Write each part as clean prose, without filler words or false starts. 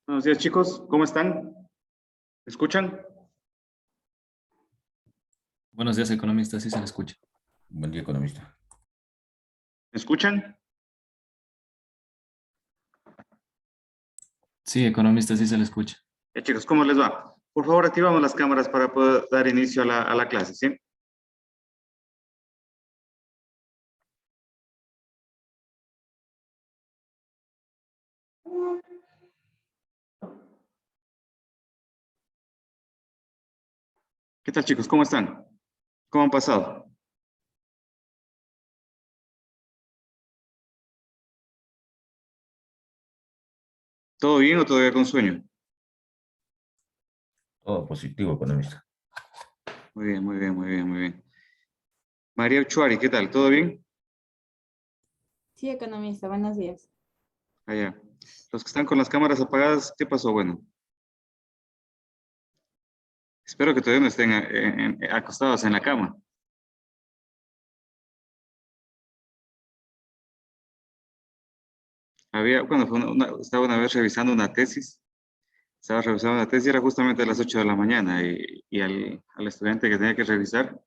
Buenos días, chicos. ¿Cómo están? ¿Me escuchan? Buenos días, economista, sí se le escucha. Buen día, economista. ¿Me escuchan? Sí, economista, sí se le escucha. Chicos, ¿cómo les va? Por favor, activamos las cámaras para poder dar inicio a la clase, ¿sí? ¿Qué tal, chicos? ¿Cómo están? ¿Cómo han pasado? ¿Todo bien o todavía con sueño? Todo positivo, economista. Muy bien, muy bien, muy bien, muy bien. María Uchuari, ¿qué tal? ¿Todo bien? Sí, economista, buenos días. Allá. Los que están con las cámaras apagadas, ¿qué pasó? Bueno, espero que todavía no estén acostados en la cama. Bueno, estaba una vez revisando una tesis. Estaba revisando una tesis, era justamente a las 8 de la mañana y al estudiante que tenía que revisar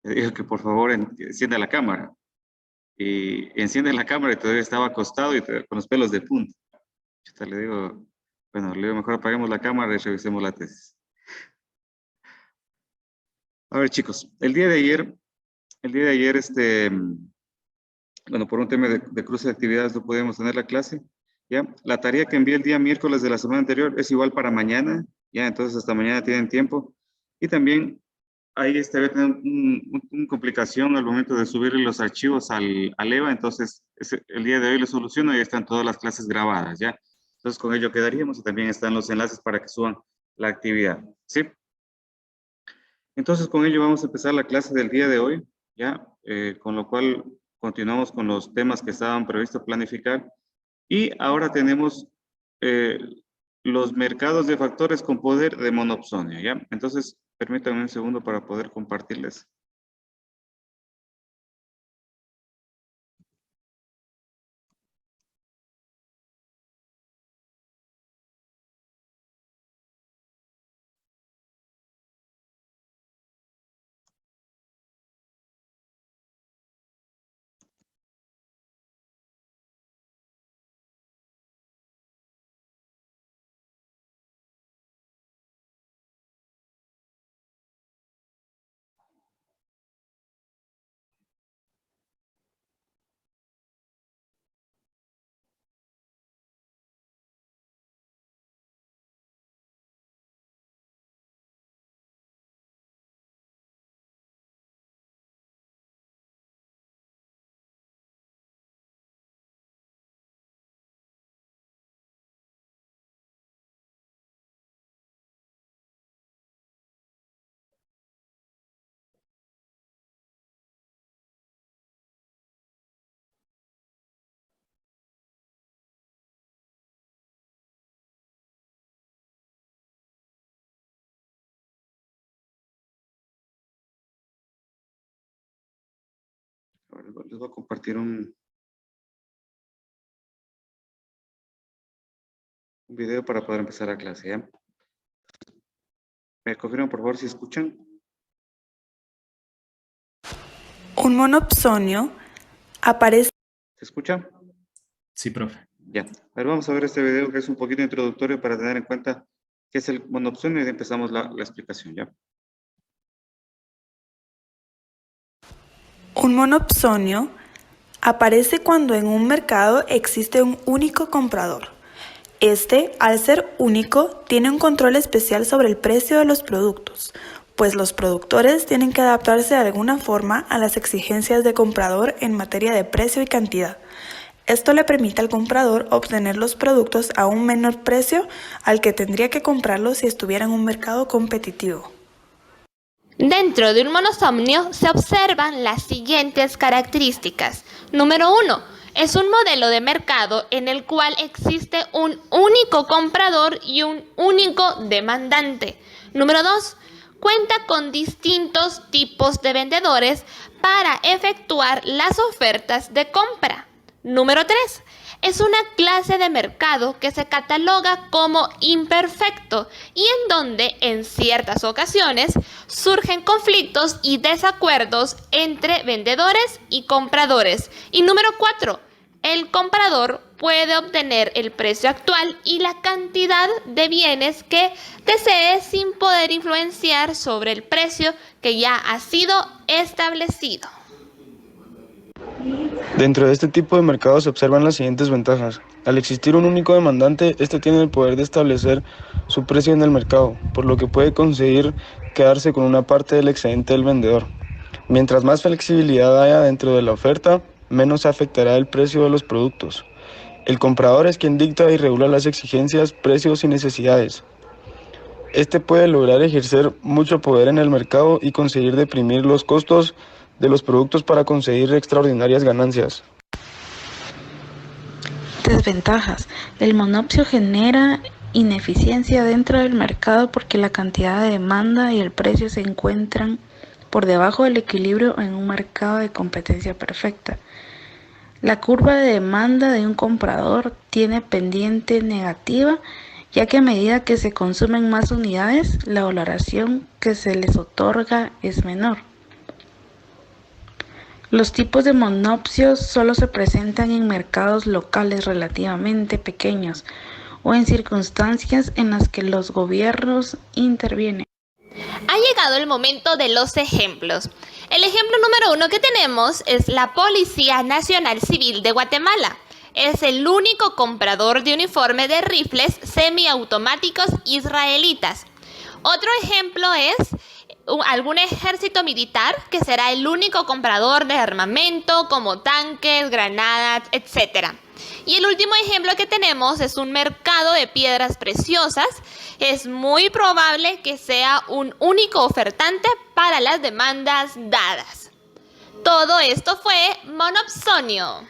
le dijo que por favor encienda la cámara. Y enciende la cámara y todavía estaba acostado y con los pelos de punta. Chuta, le digo, bueno, le digo, mejor apaguemos la cámara y revisemos la tesis. A ver, chicos, bueno, por un tema de cruce de actividades no podíamos tener la clase, ¿ya? La tarea que envié el día miércoles de la semana anterior es igual para mañana, ¿ya? Entonces hasta mañana tienen tiempo. Y también ahí voy a tener una complicación al momento de subir los archivos al EVA, entonces el día de hoy lo soluciono y ya están todas las clases grabadas, ¿ya? Entonces con ello quedaríamos y también están los enlaces para que suban la actividad, ¿sí? Entonces con ello vamos a empezar la clase del día de hoy, ¿ya? Con lo cual continuamos con los temas que estaban previstos planificar y ahora tenemos eh, los mercados de factores con poder de monopsonio, ¿ya? Entonces, permítanme un segundo para poder compartirles. Ahora les voy a compartir un video para poder empezar la clase, ¿ya? ¿Me confirman, por favor, si escuchan? Un monopsonio aparece. ¿Se escucha? Sí, profe. Ya. A ver, vamos a ver este video que es un poquito introductorio para tener en cuenta qué es el monopsonio y empezamos la explicación, ¿ya? Un monopsonio aparece cuando en un mercado existe un único comprador. Este, al ser único, tiene un control especial sobre el precio de los productos, pues los productores tienen que adaptarse de alguna forma a las exigencias del comprador en materia de precio y cantidad. Esto le permite al comprador obtener los productos a un menor precio al que tendría que comprarlos si estuviera en un mercado competitivo. Dentro de un monosomnio se observan las siguientes características. Número 1. Es un modelo de mercado en el cual existe un único comprador y un único demandante. Número 2. Cuenta con distintos tipos de vendedores para efectuar las ofertas de compra. Número 3. es una clase de mercado que se cataloga como imperfecto y en donde en ciertas ocasiones surgen conflictos y desacuerdos entre vendedores y compradores. Y número 4, el comprador puede obtener el precio actual y la cantidad de bienes que desee sin poder influenciar sobre el precio que ya ha sido establecido. Dentro de este tipo de mercado se observan las siguientes ventajas. Al existir un único demandante, este tiene el poder de establecer su precio en el mercado, por lo que puede conseguir quedarse con una parte del excedente del vendedor. Mientras más flexibilidad haya dentro de la oferta, menos se afectará el precio de los productos. El comprador es quien dicta y regula las exigencias, precios y necesidades. Este puede lograr ejercer mucho poder en el mercado y conseguir deprimir los costos de los productos para conseguir extraordinarias ganancias. Desventajas. El monopsio genera ineficiencia dentro del mercado porque la cantidad de demanda y el precio se encuentran por debajo del equilibrio en un mercado de competencia perfecta. La curva de demanda de un comprador tiene pendiente negativa, ya que a medida que se consumen más unidades, la valoración que se les otorga es menor. Los tipos de monopsios solo se presentan en mercados locales relativamente pequeños o en circunstancias en las que los gobiernos intervienen. Ha llegado el momento de los ejemplos. El ejemplo número 1 que tenemos es la Policía Nacional Civil de Guatemala. Es el único comprador de uniforme de rifles semiautomáticos israelitas. Otro ejemplo es algún ejército militar que será el único comprador de armamento como tanques, granadas, etc. Y el último ejemplo que tenemos es un mercado de piedras preciosas. Es muy probable que sea un único ofertante para las demandas dadas. Todo esto fue monopsonio.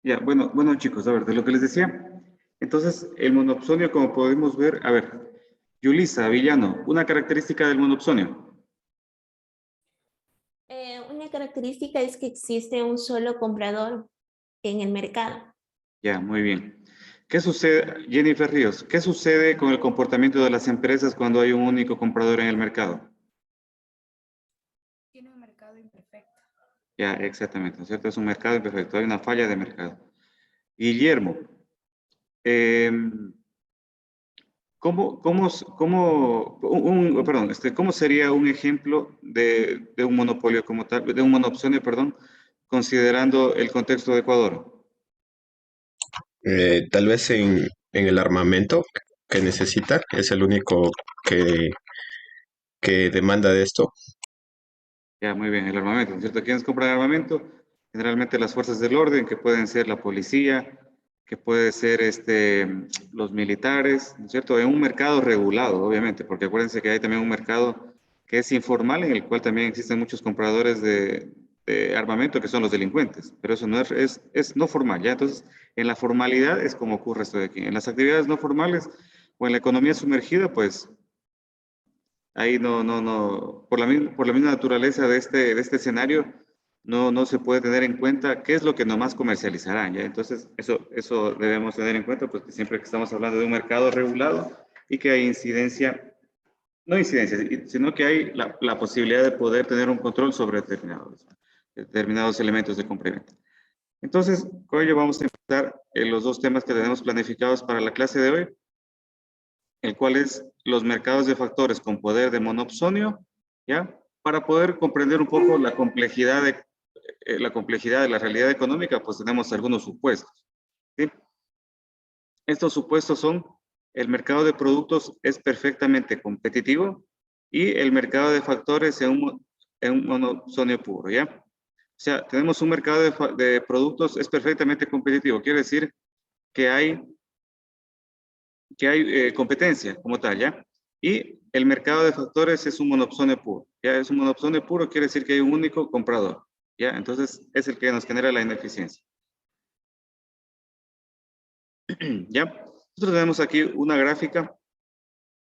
Ya, bueno chicos, a ver, de lo que les decía, entonces el monopsonio, como podemos ver, a ver, Yulisa, Villano, una característica del monopsonio. Una característica es que existe un solo comprador en el mercado. Ya, muy bien. ¿Qué sucede, Jennifer Ríos, qué sucede con el comportamiento de las empresas cuando hay un único comprador en el mercado? Tiene un mercado imperfecto. Ya, exactamente, ¿no es cierto? Es un mercado imperfecto, hay una falla de mercado. Guillermo, ¿cómo sería un ejemplo de un monopolio como tal, de un monopsonio, perdón, considerando el contexto de Ecuador? Tal vez en el armamento que necesita, es el único que demanda de esto. Ya, muy bien, el armamento, ¿no es cierto? ¿Quiénes compran armamento? Generalmente las fuerzas del orden, que pueden ser la policía, que puede ser los militares, ¿no es cierto? En un mercado regulado, obviamente, porque acuérdense que hay también un mercado que es informal, en el cual también existen muchos compradores de armamento, que son los delincuentes, pero eso no es no formal, ¿ya? Entonces, en la formalidad es como ocurre esto de aquí. En las actividades no formales o en la economía sumergida, pues, ahí por la misma naturaleza de este escenario, no se puede tener en cuenta qué es lo que nomás comercializarán, ¿ya? Entonces, eso debemos tener en cuenta, pues que siempre que estamos hablando de un mercado regulado y que hay no incidencia, sino que hay la posibilidad de poder tener un control sobre determinados elementos de compra y venta. Entonces, con ello vamos a empezar los dos temas que tenemos planificados para la clase de hoy, el cual es los mercados de factores con poder de monopsonio, ¿ya? Para poder comprender un poco la complejidad de la realidad económica, pues tenemos algunos supuestos, ¿sí? Estos supuestos son: el mercado de productos es perfectamente competitivo y el mercado de factores en un monopsonio puro, ¿ya? O sea, tenemos un mercado de productos es perfectamente competitivo, quiere decir que hay competencia como tal, ¿ya? Y el mercado de factores es un monopsonio puro, ¿ya? Es un monopsonio puro, quiere decir que hay un único comprador, ¿ya? Entonces, es el que nos genera la ineficiencia. ¿Ya? Nosotros tenemos aquí una gráfica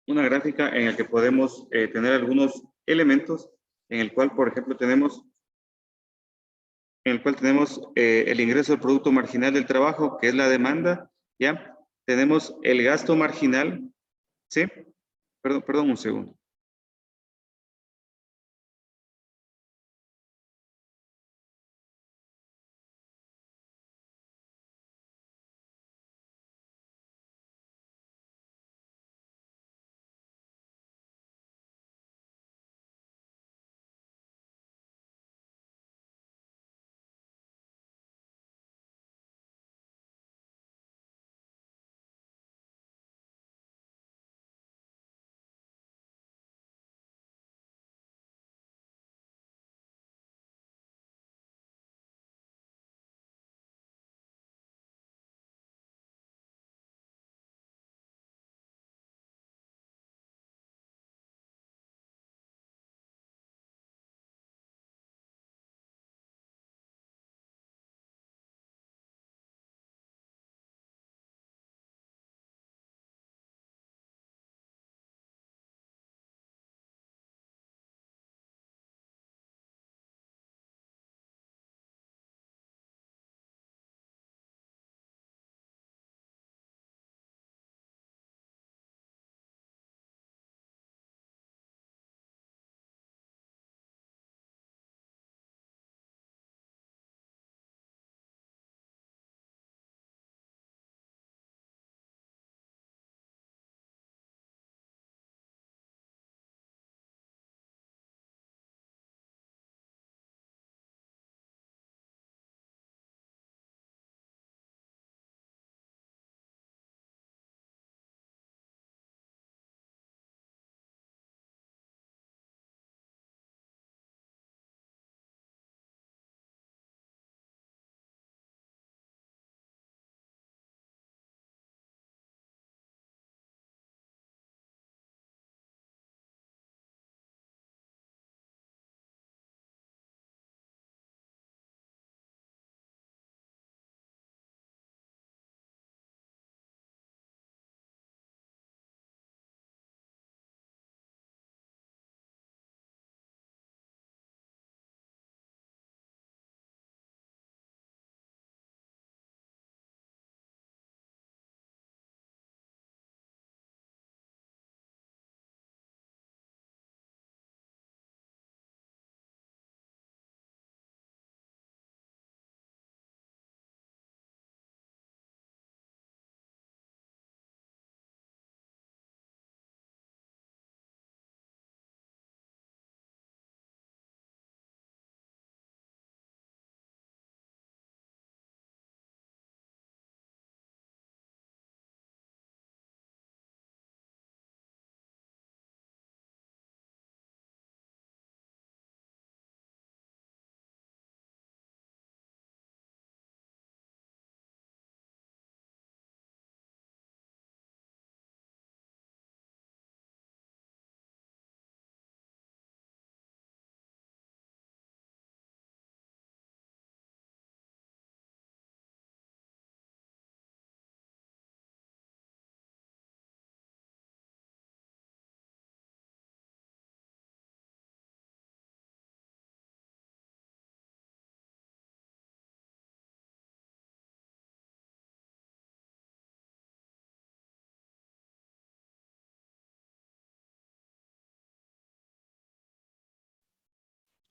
una gráfica en la que podemos tener algunos elementos en el cual, por ejemplo, tenemos el ingreso del producto marginal del trabajo, que es la demanda, ¿ya? Tenemos el gasto marginal, ¿sí? Perdón un segundo.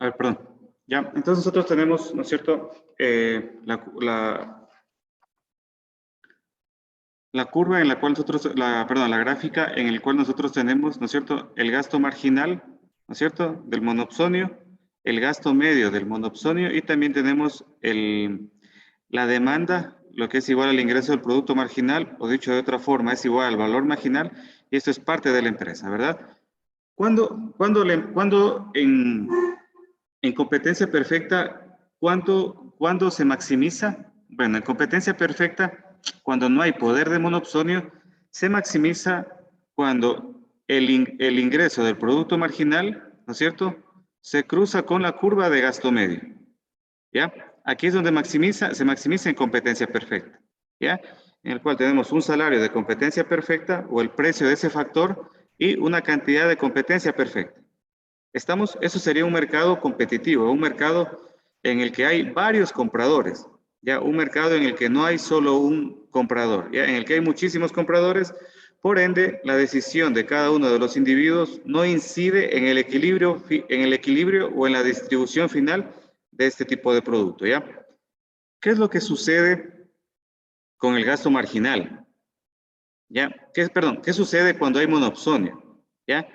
A ver, perdón. Ya, entonces nosotros tenemos, ¿no es cierto? La curva en la cual nosotros, la gráfica en el cual nosotros tenemos, ¿no es cierto? El gasto marginal, ¿no es cierto? Del monopsonio, el gasto medio del monopsonio y también tenemos la demanda, lo que es igual al ingreso del producto marginal, o dicho de otra forma, es igual al valor marginal y esto es parte de la empresa, ¿verdad? ¿Cuándo en competencia perfecta, ¿cuándo se maximiza? Bueno, en competencia perfecta, cuando no hay poder de monopsonio, se maximiza cuando el ingreso del producto marginal, ¿no es cierto?, se cruza con la curva de gasto medio. ¿Ya? Aquí es donde se maximiza en competencia perfecta. ¿Ya? En el cual tenemos un salario de competencia perfecta o el precio de ese factor y una cantidad de competencia perfecta. Eso sería un mercado competitivo, un mercado en el que hay varios compradores, ya un mercado en el que no hay solo un comprador, ya en el que hay muchísimos compradores. Por ende, la decisión de cada uno de los individuos no incide en el equilibrio o en la distribución final de este tipo de producto, ¿ya? ¿Qué es lo que sucede con el gasto marginal? ¿Ya? ¿Qué sucede cuando hay monopsonio? ¿Ya?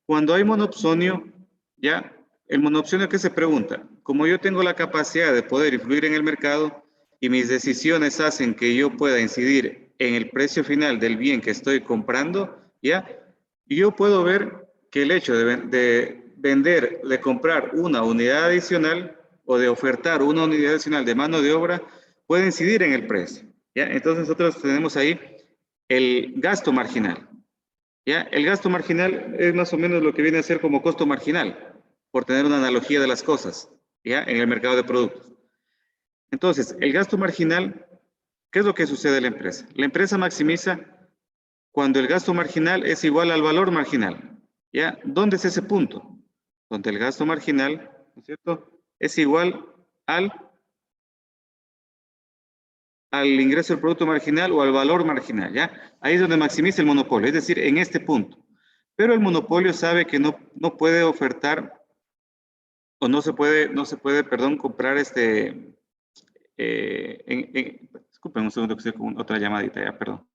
Cuando hay monopsonio, ¿ya? El monopsonio, ¿qué se pregunta? Como yo tengo la capacidad de poder influir en el mercado y mis decisiones hacen que yo pueda incidir en el precio final del bien que estoy comprando, ¿ya? Y yo puedo ver que el hecho de comprar una unidad adicional o de ofertar una unidad adicional de mano de obra puede incidir en el precio, ¿ya? Entonces nosotros tenemos ahí el gasto marginal, ¿ya? El gasto marginal es más o menos lo que viene a ser como costo marginal, por tener una analogía de las cosas, ¿ya? En el mercado de productos. Entonces, el gasto marginal, ¿qué es lo que sucede en la empresa? La empresa maximiza cuando el gasto marginal es igual al valor marginal, ¿ya? ¿Dónde es ese punto? Donde el gasto marginal, ¿no es cierto?, es igual al ingreso del producto marginal o al valor marginal, ¿ya? Ahí es donde maximiza el monopolio, es decir, en este punto. Pero el monopolio sabe que no puede ofertar o no se puede, perdón, comprar disculpen un segundo que estoy con otra llamadita, ya, perdón.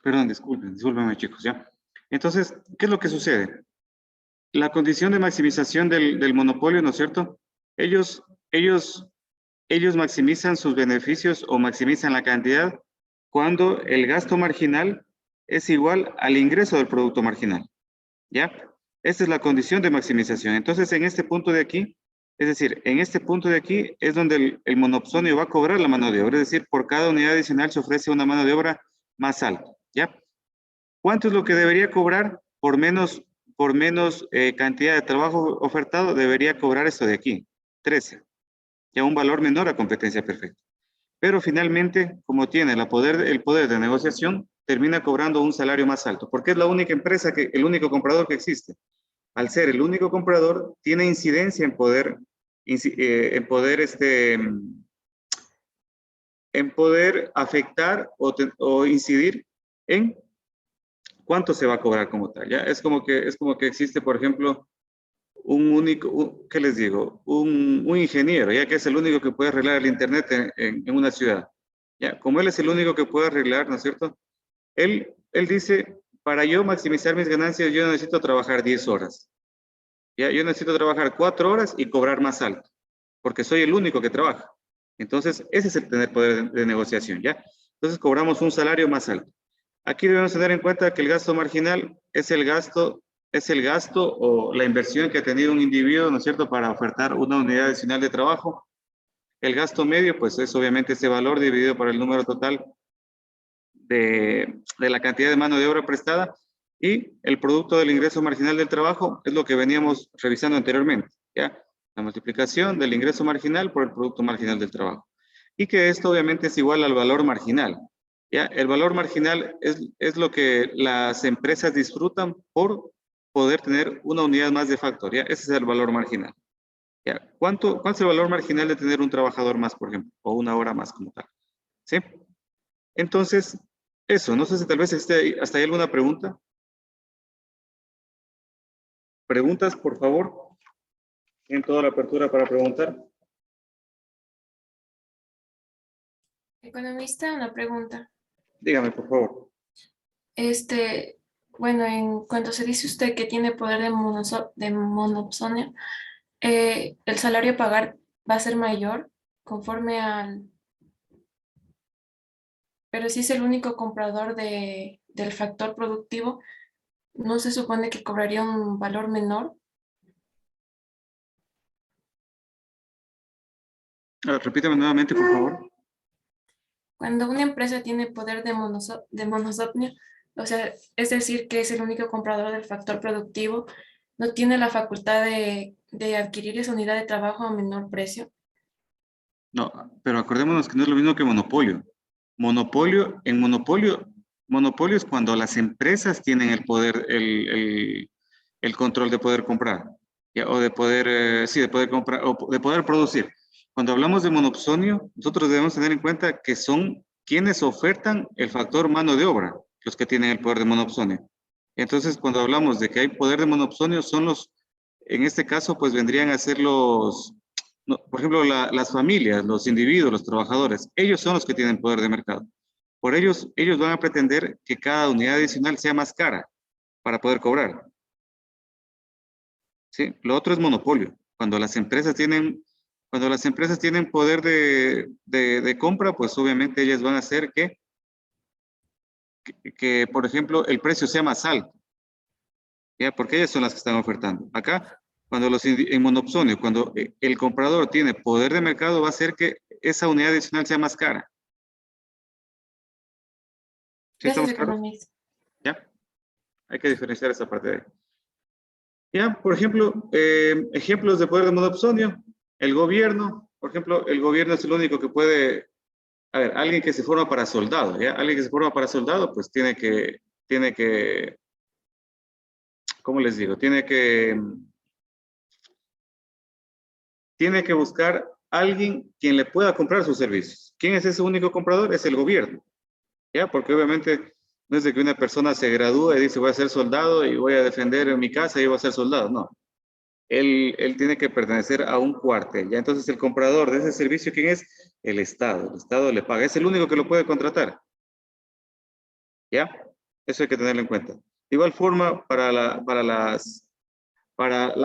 Perdón, discúlpenme chicos, ¿ya? Entonces, ¿qué es lo que sucede? La condición de maximización del monopolio, ¿no es cierto? Ellos maximizan sus beneficios o maximizan la cantidad cuando el gasto marginal es igual al ingreso del producto marginal, ¿ya? Esta es la condición de maximización. Entonces, en este punto de aquí, es decir, en este punto de aquí es donde el monopsonio va a cobrar la mano de obra, es decir, por cada unidad adicional se ofrece una mano de obra más alta, ¿ya? ¿Cuánto es lo que debería cobrar por menos cantidad de trabajo ofertado? Debería cobrar esto de aquí, 13, ya un valor menor a competencia perfecta. Pero finalmente, como tiene el poder de negociación, termina cobrando un salario más alto, porque es la única empresa, el único comprador que existe. Al ser el único comprador, tiene incidencia en poder afectar o incidir en cuánto se va a cobrar como tal. ¿Ya? Es como que existe, por ejemplo, ¿qué les digo? Un ingeniero, ya que es el único que puede arreglar el internet en una ciudad. Ya, como él es el único que puede arreglar, ¿no es cierto? Él dice, para yo maximizar mis ganancias, yo necesito trabajar 10 horas. Ya, yo necesito trabajar 4 horas y cobrar más alto, porque soy el único que trabaja. Entonces, ese es el tener poder de negociación, ¿ya? Entonces, cobramos un salario más alto. Aquí debemos tener en cuenta que el gasto marginal es el gasto o la inversión que ha tenido un individuo, ¿no es cierto?, para ofertar una unidad adicional de trabajo. El gasto medio, pues es obviamente ese valor dividido por el número total de la cantidad de mano de obra prestada, y el producto del ingreso marginal del trabajo es lo que veníamos revisando anteriormente, ¿ya? La multiplicación del ingreso marginal por el producto marginal del trabajo. Y que esto obviamente es igual al valor marginal, ¿ya? El valor marginal es lo que las empresas disfrutan por poder tener una unidad más de factor, ¿ya? Ese es el valor marginal. ¿Ya? ¿Cuál es el valor marginal de tener un trabajador más, por ejemplo? O una hora más como tal. ¿Sí? Entonces, eso, no sé si tal vez hasta ahí alguna pregunta. ¿Preguntas, por favor? Tienen toda la apertura para preguntar. Economista, una pregunta. Dígame, por favor. Bueno, en cuanto se dice usted que tiene poder de monopsonio, el salario a pagar va a ser mayor conforme al... Pero si es el único comprador del factor productivo, ¿no se supone que cobraría un valor menor? Repítame nuevamente, por favor. Cuando una empresa tiene poder de monosomnio, o sea, es decir, que es el único comprador del factor productivo, no tiene la facultad de adquirir esa unidad de trabajo a menor precio. No, pero acordémonos que no es lo mismo que monopolio. Monopolio es cuando las empresas tienen el poder, el control de poder comprar, ¿ya? O de poder, sí, de poder comprar, o de poder producir. Cuando hablamos de monopsonio, nosotros debemos tener en cuenta que son quienes ofertan el factor mano de obra, los que tienen el poder de monopsonio. Entonces, cuando hablamos de que hay poder de monopsonio, son en este caso, pues vendrían a ser por ejemplo, las familias, los individuos, los trabajadores. Ellos son los que tienen poder de mercado. Por ellos van a pretender que cada unidad adicional sea más cara para poder cobrar. ¿Sí? Lo otro es monopolio. Cuando las empresas tienen poder de compra, pues obviamente ellas van a hacer que, por ejemplo, el precio sea más alto. ¿Ya? Porque ellas son las que están ofertando. Acá, en monopsonio, cuando el comprador tiene poder de mercado, va a hacer que esa unidad adicional sea más cara. ¿Sí estamos claros? ¿Ya? Hay que diferenciar esa parte de ahí. Ya, por ejemplo, ejemplos de poder de monopsonio. El gobierno, por ejemplo, el gobierno es el único que puede, a ver, alguien que se forma para soldado, ¿ya? Alguien que se forma para soldado, pues tiene que, ¿cómo les digo? Tiene que buscar a alguien quien le pueda comprar sus servicios. ¿Quién es ese único comprador? Es el gobierno, ¿ya? Porque obviamente no es de que una persona se gradúa y dice voy a ser soldado y voy a defender mi casa y voy a ser soldado, no. Él tiene que pertenecer a un cuartel, ¿ya? Entonces el comprador de ese servicio, ¿quién es? El Estado le paga, es el único que lo puede contratar, ¿ya? Eso hay que tenerlo en cuenta. De igual forma, para la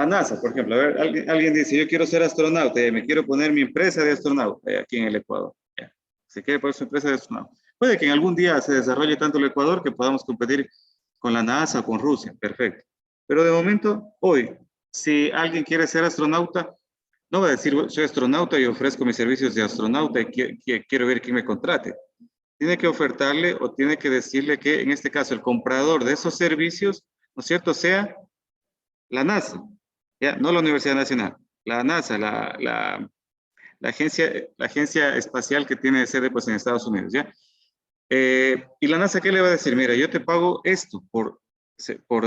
NASA, por ejemplo, a ver, alguien dice, yo quiero ser astronauta, me quiero poner mi empresa de astronauta aquí en el Ecuador, ¿ya? Se quiere poner su empresa de astronauta. Puede que en algún día se desarrolle tanto el Ecuador que podamos competir con la NASA o con Rusia, perfecto. Pero de momento, hoy, si alguien quiere ser astronauta, no va a decir, soy astronauta y ofrezco mis servicios de astronauta y quiero ver quién me contrate. Tiene que ofertarle o tiene que decirle que, en este caso, el comprador de esos servicios, ¿no es cierto?, sea la NASA, ¿ya? No la Universidad Nacional, la NASA, la agencia espacial que tiene sede pues, en Estados Unidos, ¿ya? Y la NASA, ¿qué le va a decir? Mira, yo te pago esto por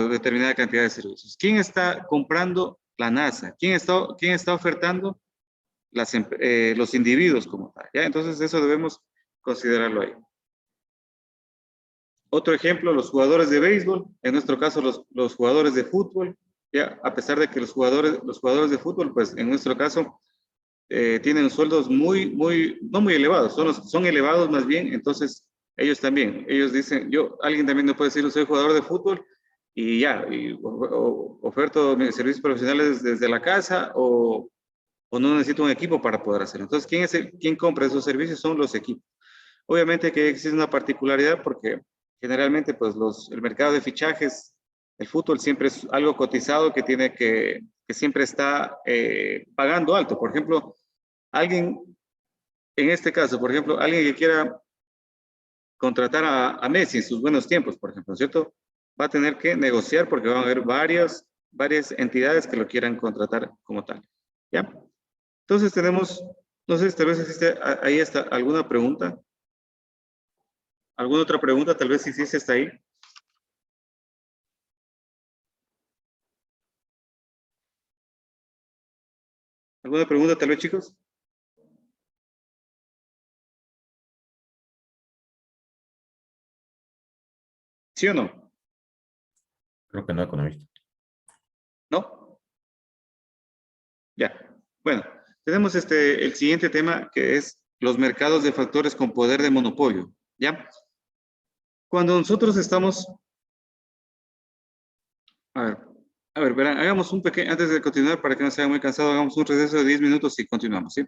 determinada cantidad de servicios. ¿Quién está comprando? La NASA. ¿Quién está ofertando? Los individuos como tal, ¿ya? Entonces eso debemos considerarlo ahí. Otro ejemplo, los jugadores de béisbol, en nuestro caso los jugadores de fútbol, ya, a pesar de que los jugadores de fútbol, pues en nuestro caso, tienen sueldos no muy elevados, son elevados más bien, entonces ellos dicen, alguien también no puede decir, soy jugador de fútbol y ya, oferto mis servicios profesionales desde la casa o no necesito un equipo para poder hacerlo. Entonces, ¿quién compra esos servicios? Son los equipos. Obviamente que existe una particularidad porque generalmente pues el mercado de fichajes, el fútbol siempre es algo cotizado que siempre está pagando alto. Por ejemplo, alguien, en este caso, por ejemplo, alguien que quiera contratar a Messi en sus buenos tiempos, por ejemplo, ¿cierto? Va a tener que negociar porque van a haber varias entidades que lo quieran contratar como tal. ¿Ya? Entonces tenemos, no sé si tal vez existe ahí está alguna pregunta. ¿Alguna otra pregunta? Tal vez si existe hasta ahí. ¿Alguna pregunta tal vez, chicos? ¿Sí o no? Creo que no, economista. ¿No? Ya. Bueno, tenemos el siguiente tema que es los mercados de factores con poder de monopolio. ¿Ya? Cuando nosotros estamos... A ver, verán, hagamos un pequeño, antes de continuar, para que no sea muy cansado, hagamos un receso de 10 minutos y continuamos, ¿sí?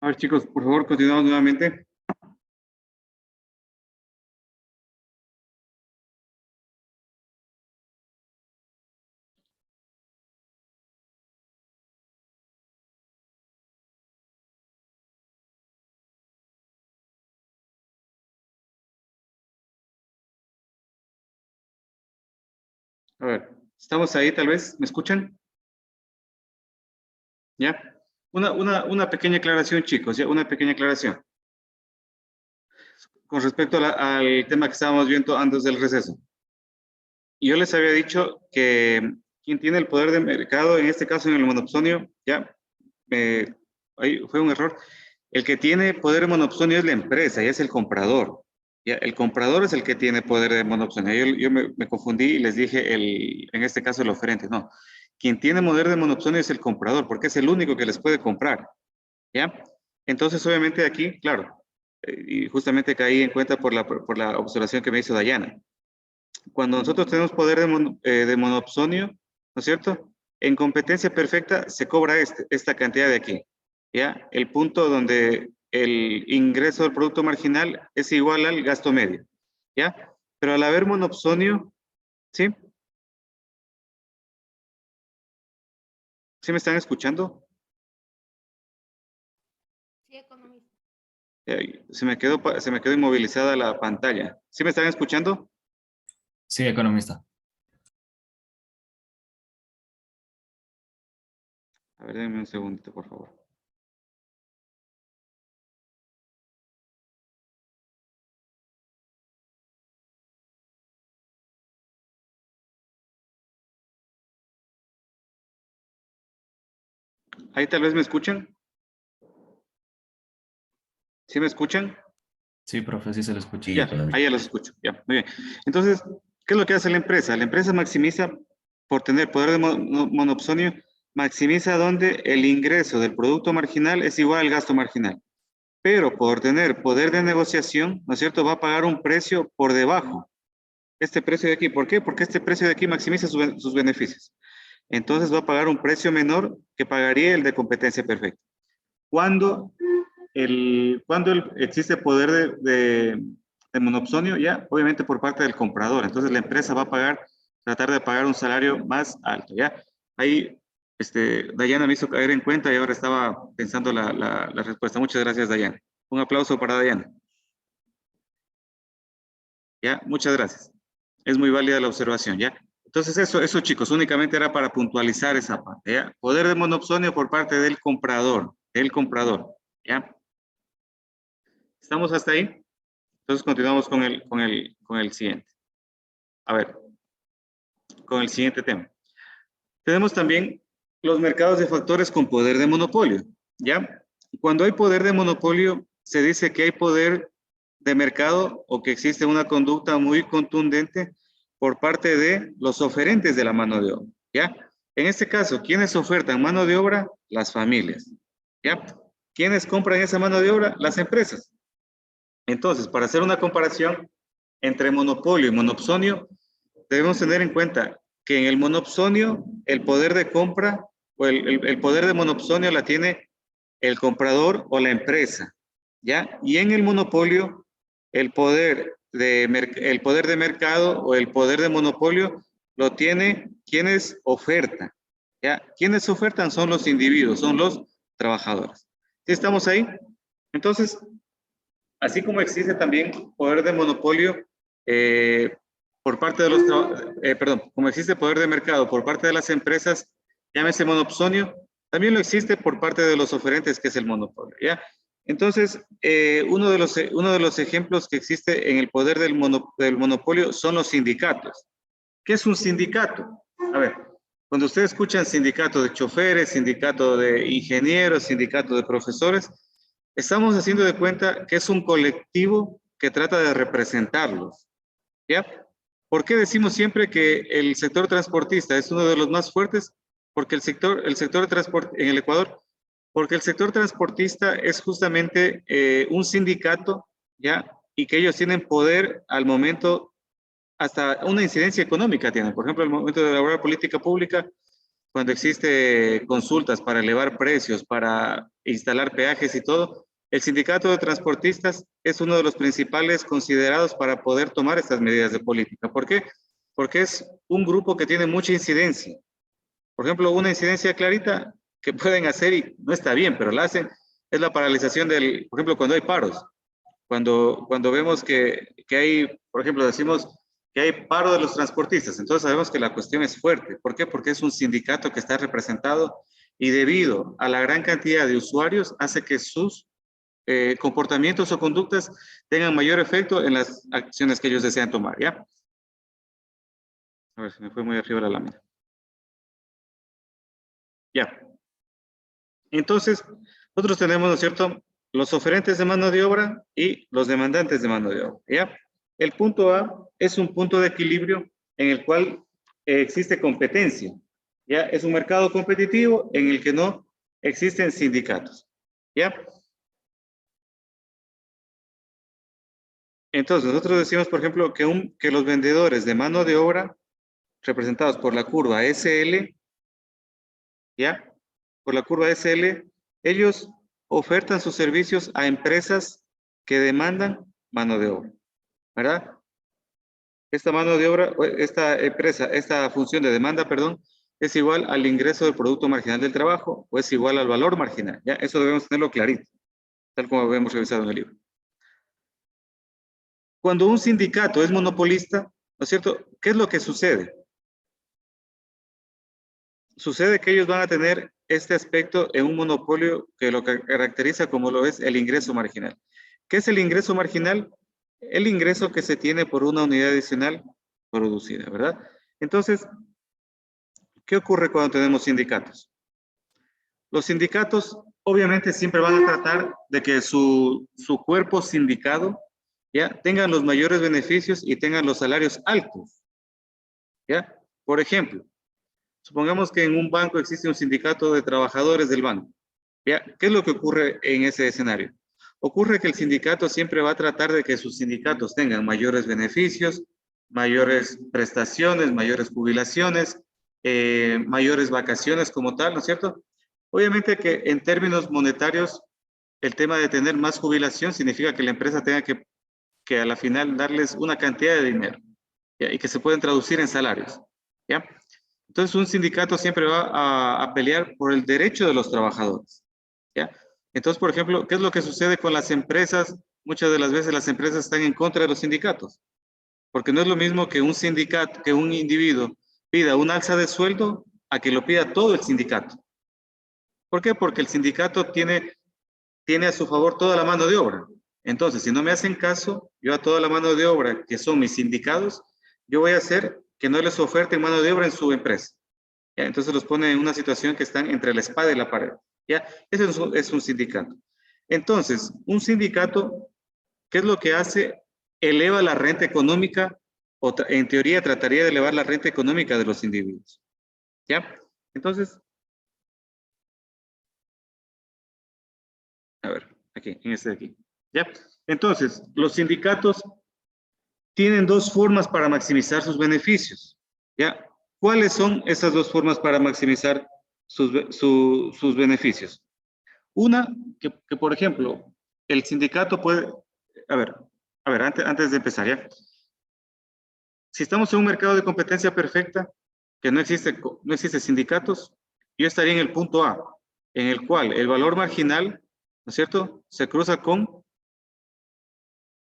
A ver, chicos, por favor, continuamos nuevamente. A ver, ¿estamos ahí tal vez? ¿Me escuchan? ¿Ya? Una pequeña aclaración, chicos, ¿ya? Una pequeña aclaración. Con respecto al tema que estábamos viendo antes del receso. Yo les había dicho que quien tiene el poder de mercado, en este caso en el monopsonio, ya, ahí fue un error. El que tiene poder de monopsonio es la empresa, y es el comprador. Ya, el comprador es el que tiene poder de monopsonio. Yo me confundí y les dije, en este caso, el oferente. No, quien tiene poder de monopsonio es el comprador, porque es el único que les puede comprar. ¿Ya? Entonces, obviamente aquí, claro, y justamente caí en cuenta por la observación que me hizo Dayana. Cuando nosotros tenemos poder de monopsonio, ¿no es cierto? En competencia perfecta se cobra esta cantidad de aquí. ¿Ya? El punto donde el ingreso del producto marginal es igual al gasto medio. ¿Ya? Pero al haber monopsonio, ¿sí? ¿Sí me están escuchando? Sí, economista. Se me quedó inmovilizada la pantalla. ¿Sí me están escuchando? Sí, economista. A ver, denme un segundito, por favor. Ahí tal vez me escuchan. ¿Sí me escuchan? Sí, profe, sí se le escucha. Sí, Ya, economista. ahí ya los escucho. Ya, muy bien. Entonces, ¿qué es lo que hace la empresa? La empresa maximiza, por tener poder de monopsonio, maximiza donde el ingreso del producto marginal es igual al gasto marginal. Pero por tener poder de negociación, ¿no es cierto?, va a pagar un precio por debajo. Este precio de aquí, ¿por qué? Porque este precio de aquí maximiza sus beneficios. Entonces va a pagar un precio menor que pagaría el de competencia perfecta. Cuando existe poder de monopsonio, ya, obviamente por parte del comprador. Entonces la empresa va a tratar de pagar un salario más alto, ya. Ahí, Dayana me hizo caer en cuenta y ahora estaba pensando la respuesta. Muchas gracias, Dayana. Un aplauso para Dayana. Ya, muchas gracias. Es muy válida la observación, ya. Entonces eso chicos, únicamente era para puntualizar esa parte, ya. Poder de monopsonio por parte del comprador, ya. ¿Estamos hasta ahí? Entonces continuamos con el siguiente. A ver, con el siguiente tema. Tenemos también los mercados de factores con poder de monopolio, ¿ya? Cuando hay poder de monopolio, se dice que hay poder de mercado o que existe una conducta muy contundente por parte de los oferentes de la mano de obra, ¿ya? En este caso, ¿quiénes ofertan mano de obra? Las familias, ¿ya? ¿Quiénes compran esa mano de obra? Las empresas. Entonces, para hacer una comparación entre monopolio y monopsonio, debemos tener en cuenta que en el monopsonio el poder de compra o el poder de monopsonio la tiene el comprador o la empresa, ¿ya? Y en el monopolio el poder de mercado o el poder de monopolio lo tiene quienes ofertan, ¿ya? Quienes ofertan son los individuos, son los trabajadores. ¿Sí estamos ahí? Entonces, así como existe también poder de monopolio por parte de como existe poder de mercado por parte de las empresas, llámese monopsonio, también lo existe por parte de los oferentes, que es el monopolio, ¿ya? Entonces, uno de los ejemplos que existe en el poder del monopolio son los sindicatos. ¿Qué es un sindicato? A ver, cuando ustedes escuchan sindicato de choferes, sindicato de ingenieros, sindicato de profesores, estamos haciendo de cuenta que es un colectivo que trata de representarlos, ¿ya? ¿Por qué decimos siempre que el sector transportista es uno de los más fuertes? Porque el sector de transporte en el Ecuador, porque el sector transportista es justamente un sindicato, ¿ya? Y que ellos tienen poder al momento, hasta una incidencia económica tienen. Por ejemplo, al momento de elaborar política pública, cuando existe consultas para elevar precios, para instalar peajes y todo, el sindicato de transportistas es uno de los principales considerados para poder tomar estas medidas de política. ¿Por qué? Porque es un grupo que tiene mucha incidencia. Por ejemplo, una incidencia clarita que pueden hacer y no está bien, pero la hacen, es la paralización del, por ejemplo, cuando hay paros. Cuando vemos que hay, por ejemplo, decimos que hay paro de los transportistas, entonces sabemos que la cuestión es fuerte. ¿Por qué? Porque es un sindicato que está representado y debido a la gran cantidad de usuarios hace que sus comportamientos o conductas tengan mayor efecto en las acciones que ellos desean tomar, ¿ya? A ver, se me fue muy arriba la lámina. Ya. Entonces, nosotros tenemos, ¿no es cierto?, los oferentes de mano de obra y los demandantes de mano de obra, ¿ya? El punto A es un punto de equilibrio en el cual existe competencia, ¿ya? Es un mercado competitivo en el que no existen sindicatos, ¿ya? Entonces, nosotros decimos, por ejemplo, que los vendedores de mano de obra, representados por la curva SL, ¿ya? Por la curva SL, ellos ofertan sus servicios a empresas que demandan mano de obra, ¿verdad? Esta mano de obra, esta función de demanda, perdón, es igual al ingreso del producto marginal del trabajo o es igual al valor marginal, ¿ya? Eso debemos tenerlo clarito, tal como hemos revisado en el libro. Cuando un sindicato es monopolista, ¿no es cierto? ¿Qué es lo que sucede? Sucede que ellos van a tener este aspecto en un monopolio que lo caracteriza como lo es el ingreso marginal. ¿Qué es el ingreso marginal? El ingreso que se tiene por una unidad adicional producida, ¿verdad? Entonces, ¿qué ocurre cuando tenemos sindicatos? Los sindicatos obviamente siempre van a tratar de que su cuerpo sindicado, ¿ya?, tengan los mayores beneficios y tengan los salarios altos, ¿ya? Por ejemplo, supongamos que en un banco existe un sindicato de trabajadores del banco, ¿ya? ¿Qué es lo que ocurre en ese escenario? Ocurre que el sindicato siempre va a tratar de que sus sindicatos tengan mayores beneficios, mayores prestaciones, mayores jubilaciones, mayores vacaciones como tal, ¿no es cierto? Obviamente que en términos monetarios, el tema de tener más jubilación significa que la empresa tenga que a la final darles una cantidad de dinero, ¿ya? Y que se pueden traducir en salarios, ¿ya? Entonces un sindicato siempre va a pelear por el derecho de los trabajadores, ¿ya? Entonces, por ejemplo, ¿qué es lo que sucede con las empresas? Muchas de las veces las empresas están en contra de los sindicatos, porque no es lo mismo que un sindicato, que un individuo pida un alza de sueldo a que lo pida todo el sindicato. ¿Por qué? Porque el sindicato tiene a su favor toda la mano de obra. Entonces, si no me hacen caso, yo a toda la mano de obra que son mis sindicados, yo voy a hacer que no les oferten mano de obra en su empresa, ¿ya? Entonces los pone en una situación que están entre la espada y la pared, ¿ya? Eso es un sindicato. Entonces, un sindicato, ¿qué es lo que hace? Eleva la renta económica, o en teoría trataría de elevar la renta económica de los individuos, ¿ya? Entonces, a ver, aquí, en este de aquí, ¿ya? Entonces, los sindicatos tienen dos formas para maximizar sus beneficios, ¿ya? ¿Cuáles son esas dos formas para maximizar sus beneficios? Una, que por ejemplo, el sindicato puede, a ver, antes de empezar, ¿ya? Si estamos en un mercado de competencia perfecta, que no existe sindicatos, yo estaría en el punto A, en el cual el valor marginal, ¿no es cierto?, se cruza con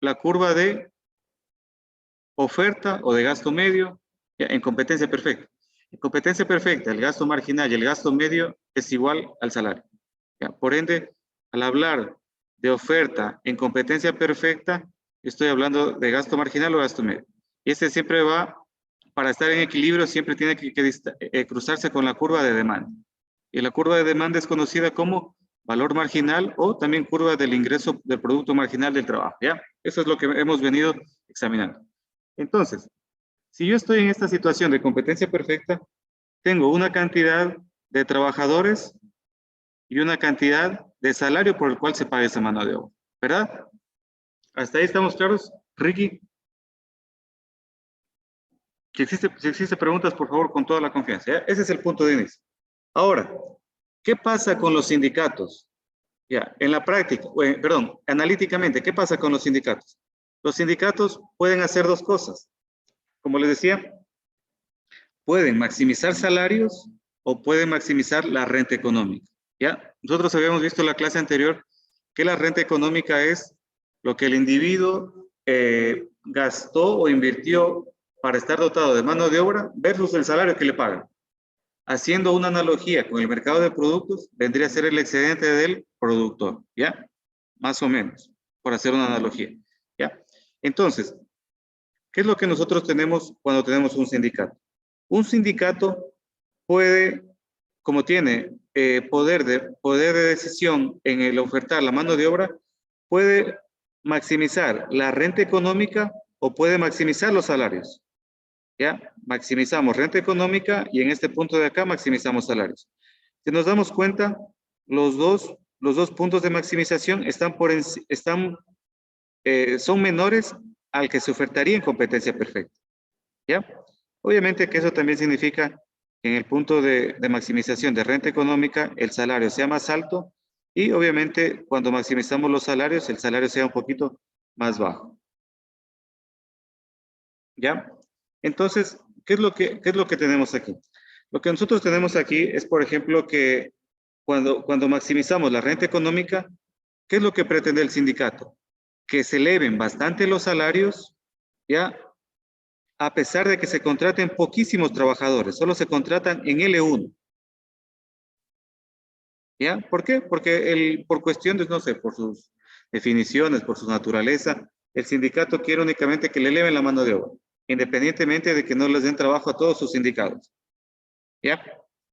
la curva de oferta o de gasto medio, ¿ya?, en competencia perfecta. En competencia perfecta, el gasto marginal y el gasto medio es igual al salario, ¿ya? Por ende, al hablar de oferta en competencia perfecta, estoy hablando de gasto marginal o gasto medio. Y este siempre va, para estar en equilibrio, siempre tiene que cruzarse con la curva de demanda. Y la curva de demanda es conocida como valor marginal o también curva del ingreso del producto marginal del trabajo, ¿ya? Eso es lo que hemos venido examinando. Entonces, si yo estoy en esta situación de competencia perfecta, tengo una cantidad de trabajadores y una cantidad de salario por el cual se paga esa mano de obra, ¿verdad? ¿Hasta ahí estamos claros, Ricky? Si existe preguntas, por favor, con toda la confianza, ¿ya? Ese es el punto de inicio. Ahora, ¿qué pasa con los sindicatos? Ya, en la práctica, perdón, analíticamente, ¿qué pasa con los sindicatos? Los sindicatos pueden hacer dos cosas. Como les decía, pueden maximizar salarios o pueden maximizar la renta económica. ¿Ya? Nosotros habíamos visto en la clase anterior que la renta económica es lo que el individuo gastó o invirtió para estar dotado de mano de obra versus el salario que le pagan. Haciendo una analogía con el mercado de productos, vendría a ser el excedente del productor, ¿ya? Más o menos, por hacer una analogía, ¿ya? Entonces, ¿qué es lo que nosotros tenemos cuando tenemos un sindicato? Un sindicato puede, como tiene poder de decisión en el ofertar la mano de obra, puede maximizar la renta económica o puede maximizar los salarios. ¿Ya? Maximizamos renta económica y en este punto de acá maximizamos salarios. Si nos damos cuenta, los dos puntos de maximización son menores al que se ofertaría en competencia perfecta. ¿Ya? Obviamente que eso también significa que en el punto de maximización de renta económica el salario sea más alto y obviamente cuando maximizamos los salarios el salario sea un poquito más bajo. ¿Ya? Entonces, ¿qué es lo que tenemos aquí? Lo que nosotros tenemos aquí es, por ejemplo, que cuando maximizamos la renta económica, ¿qué es lo que pretende el sindicato? Que se eleven bastante los salarios, ¿ya? A pesar de que se contraten poquísimos trabajadores, solo se contratan en L1. ¿Ya? ¿Por qué? Porque por cuestiones, no sé, por sus definiciones, por su naturaleza, el sindicato quiere únicamente que le eleven la mano de obra, independientemente de que no les den trabajo a todos sus sindicados. ¿Ya?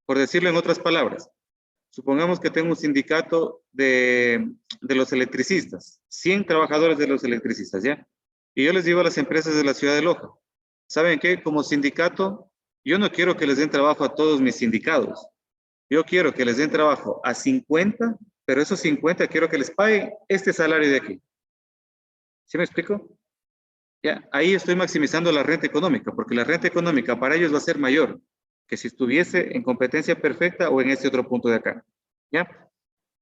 Por decirlo en otras palabras, supongamos que tengo un sindicato de los electricistas, 100 trabajadores de los electricistas, ¿ya? Y yo les digo a las empresas de la ciudad de Loja, ¿saben qué? Como sindicato, yo no quiero que les den trabajo a todos mis sindicados. Yo quiero que les den trabajo a 50, pero esos 50 quiero que les paguen este salario de aquí. ¿Sí me explico? Ya, ahí estoy maximizando la renta económica, porque la renta económica para ellos va a ser mayor que si estuviese en competencia perfecta o en este otro punto de acá. ¿Ya?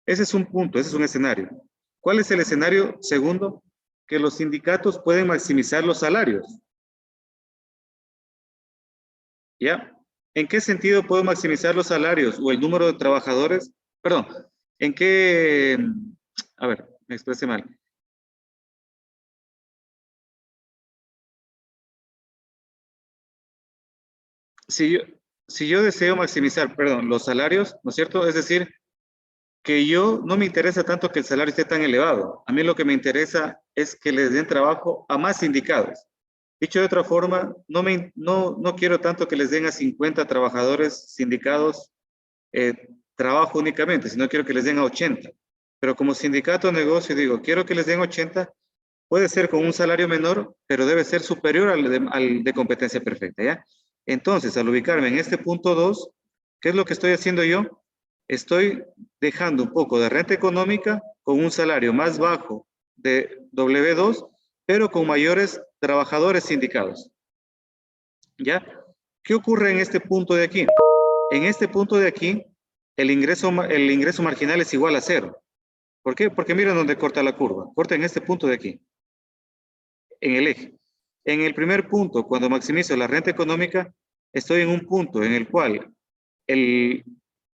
Ese es un punto, ese es un escenario. ¿Cuál es el escenario segundo? Que los sindicatos pueden maximizar los salarios. ¿Ya? ¿En qué sentido puedo maximizar los salarios o el número de trabajadores? Perdón, ¿en qué? A ver, me expresé mal. Si yo deseo maximizar, perdón, los salarios, ¿no es cierto? Es decir, que yo no me interesa tanto que el salario esté tan elevado. A mí lo que me interesa es que les den trabajo a más sindicados. Dicho de otra forma, no quiero tanto que les den a 50 trabajadores sindicados trabajo únicamente, sino quiero que les den a 80. Pero como sindicato de negocio digo, quiero que les den 80, puede ser con un salario menor, pero debe ser superior al de competencia perfecta, ¿ya? Entonces, al ubicarme en este punto 2, ¿qué es lo que estoy haciendo yo? Estoy dejando un poco de renta económica con un salario más bajo de W2, pero con mayores trabajadores sindicados. ¿Ya? ¿Qué ocurre en este punto de aquí? En este punto de aquí, el ingreso marginal es igual a 0. ¿Por qué? Porque miren dónde corta la curva. Corta en este punto de aquí, en el eje. En el primer punto, cuando maximizo la renta económica, estoy en un punto en el cual el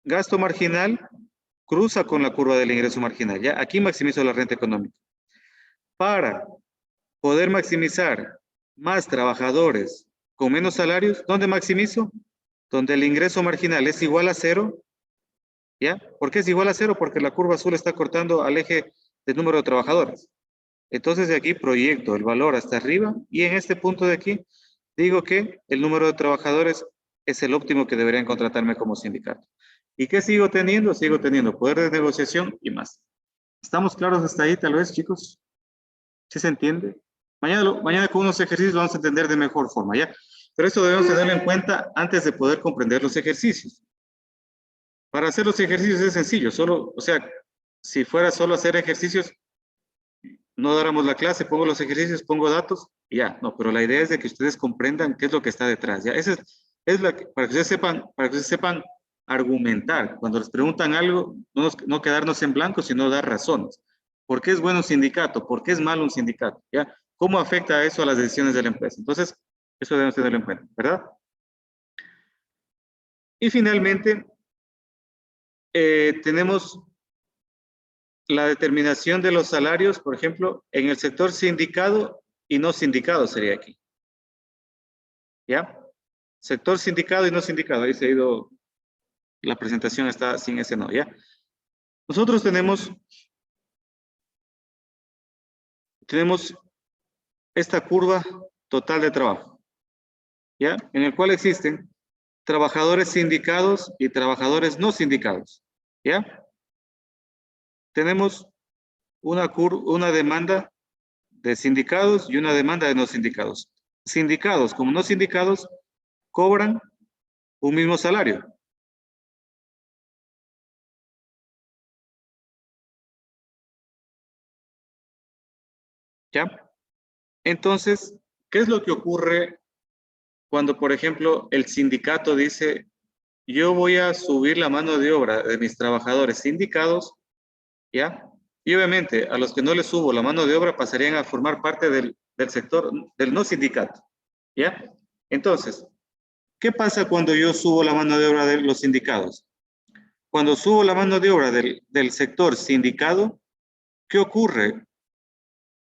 gasto marginal cruza con la curva del ingreso marginal. ¿Ya? Aquí maximizo la renta económica. Para poder maximizar más trabajadores con menos salarios, ¿dónde maximizo? Donde el ingreso marginal es igual a 0. ¿Ya? ¿Por qué es igual a 0? Porque la curva azul está cortando al eje del número de trabajadores. Entonces de aquí proyecto el valor hasta arriba y en este punto de aquí digo que el número de trabajadores es el óptimo que deberían contratarme como sindicato. ¿Y qué sigo teniendo? Sigo teniendo poder de negociación y más. ¿Estamos claros hasta ahí tal vez, chicos? ¿Sí se entiende? Mañana con unos ejercicios lo vamos a entender de mejor forma, ¿ya? Pero esto debemos tenerlo en cuenta antes de poder comprender los ejercicios. Para hacer los ejercicios es sencillo, si fuera solo hacer ejercicios, no dáramos la clase, pongo los ejercicios, pongo datos, y ya, no, pero la idea es de que ustedes comprendan qué es lo que está detrás, ¿ya? Para que ustedes sepan argumentar. Cuando les preguntan algo, no quedarnos en blanco, sino dar razones. ¿Por qué es bueno un sindicato? ¿Por qué es malo un sindicato? ¿Ya? ¿Cómo afecta eso a las decisiones de la empresa? Entonces, eso debemos tenerlo en cuenta, ¿verdad? Y finalmente, tenemos la determinación de los salarios, por ejemplo, en el sector sindicado y no sindicado sería aquí. ¿Ya? Sector sindicado y no sindicado. Ahí se ha ido, la presentación está sin ese no, ¿ya? Nosotros tenemos esta curva total de trabajo, ¿ya? En el cual existen trabajadores sindicados y trabajadores no sindicados, ¿ya? Tenemos una demanda de sindicados y una demanda de no sindicados. Sindicados como no sindicados cobran un mismo salario. ¿Ya? Entonces, ¿qué es lo que ocurre cuando, por ejemplo, el sindicato dice, yo voy a subir la mano de obra de mis trabajadores sindicados, ¿ya? Y obviamente a los que no les subo la mano de obra pasarían a formar parte del sector del no sindicato, ¿ya? Entonces, ¿qué pasa cuando yo subo la mano de obra de los sindicados? Cuando subo la mano de obra del sector sindicado, ¿qué ocurre?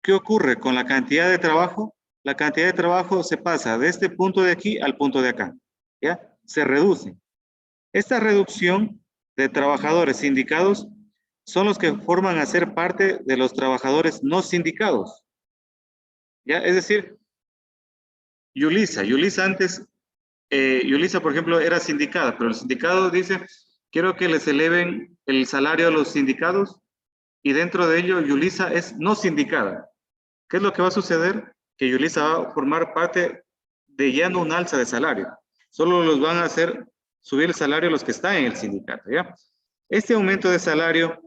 ¿Qué ocurre con la cantidad de trabajo? La cantidad de trabajo se pasa de este punto de aquí al punto de acá, ¿ya? Se reduce. Esta reducción de trabajadores sindicados son los que forman a ser parte de los trabajadores no sindicados, ¿ya? Es decir, Yulisa antes, Yulisa, por ejemplo, era sindicada, pero el sindicato dice, quiero que les eleven el salario a los sindicados, y dentro de ello Yulisa es no sindicada. ¿Qué es lo que va a suceder? Que Yulisa va a formar parte de ya no un alza de salario. Solo los van a hacer subir el salario a los que están en el sindicato, ¿ya? Este aumento de salario,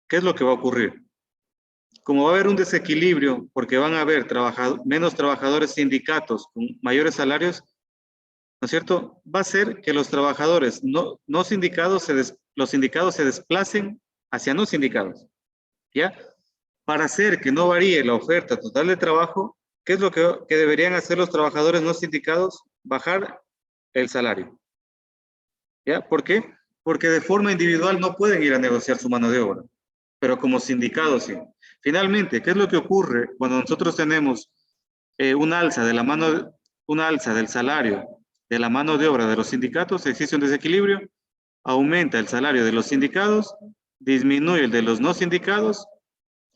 ¿qué es lo que va a ocurrir? Como va a haber un desequilibrio, porque van a haber menos trabajadores sindicatos con mayores salarios, ¿no es cierto? Va a ser que los trabajadores no sindicados, los sindicados se desplacen hacia no sindicados, ¿ya? Para hacer que no varíe la oferta total de trabajo, ¿qué es lo que deberían hacer los trabajadores no sindicados? Bajar el salario, ¿ya? ¿Por qué? Porque de forma individual no pueden ir a negociar su mano de obra, pero como sindicados sí. Finalmente, ¿qué es lo que ocurre cuando nosotros tenemos un alza del salario de la mano de obra de los sindicatos? Existe un desequilibrio, aumenta el salario de los sindicados, disminuye el de los no sindicados,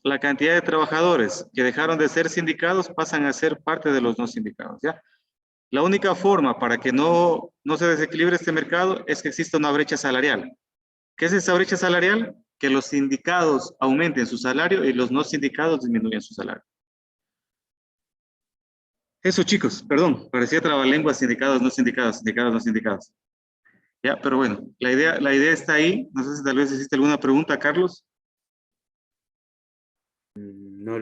la cantidad de trabajadores que dejaron de ser sindicados pasan a ser parte de los no sindicados, ¿ya? La única forma para que no se desequilibre este mercado es que exista una brecha salarial. ¿Qué es esa brecha salarial? Que los sindicados aumenten su salario y los no sindicados disminuyan su salario. Eso, chicos, perdón, parecía trabalenguas, sindicados, no sindicados, sindicados, no sindicados. Ya, pero bueno, la idea está ahí. No sé si tal vez existe alguna pregunta, Carlos. No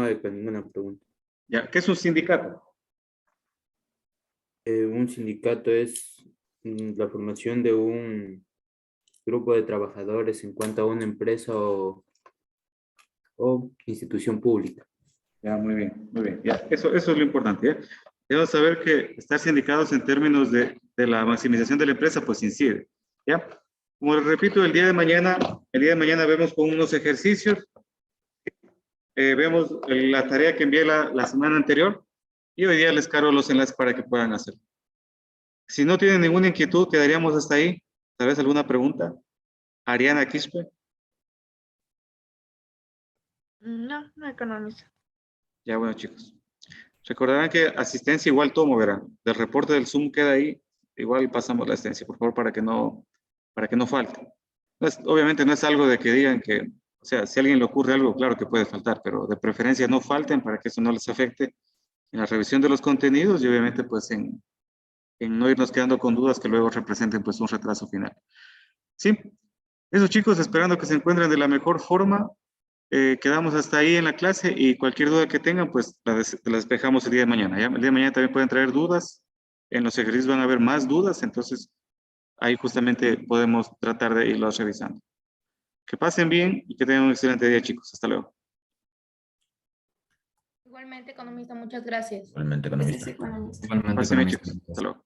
hay ninguna pregunta. Ya, ¿qué es un sindicato? Un sindicato es la formación de un grupo de trabajadores en cuanto a una empresa o institución pública. Ya, muy bien, muy bien. Ya, eso es lo importante, ¿ya? Debemos saber que estar sindicados en términos de la maximización de la empresa, pues incide, ¿ya? Como les repito, el día de mañana vemos con unos ejercicios, vemos la tarea que envié la semana anterior, y hoy día les cargo los enlaces para que puedan hacerlo. Si no tienen ninguna inquietud, quedaríamos hasta ahí. ¿Tal vez alguna pregunta? Ariana Quispe. No, economista. Ya, bueno, chicos. Recordarán que asistencia igual tomo, verán. Del reporte del Zoom queda ahí. Igual pasamos la asistencia, por favor, para que no falte. Obviamente no es algo de que digan que, o sea, si a alguien le ocurre algo, claro que puede faltar, pero de preferencia no falten para que eso no les afecte en la revisión de los contenidos y obviamente pues en no irnos quedando con dudas que luego representen pues un retraso final. Sí, eso chicos, esperando que se encuentren de la mejor forma. Quedamos hasta ahí en la clase y cualquier duda que tengan pues la despejamos el día de mañana. ¿ya? El día de mañana también pueden traer dudas, en los ejercicios van a haber más dudas, entonces ahí justamente podemos tratar de irlos revisando. Que pasen bien y que tengan un excelente día, chicos. Hasta luego. Igualmente, economista, muchas gracias. Igualmente, economista. Economista. Igualmente, Pasen bien, economista. chicos. Hasta luego.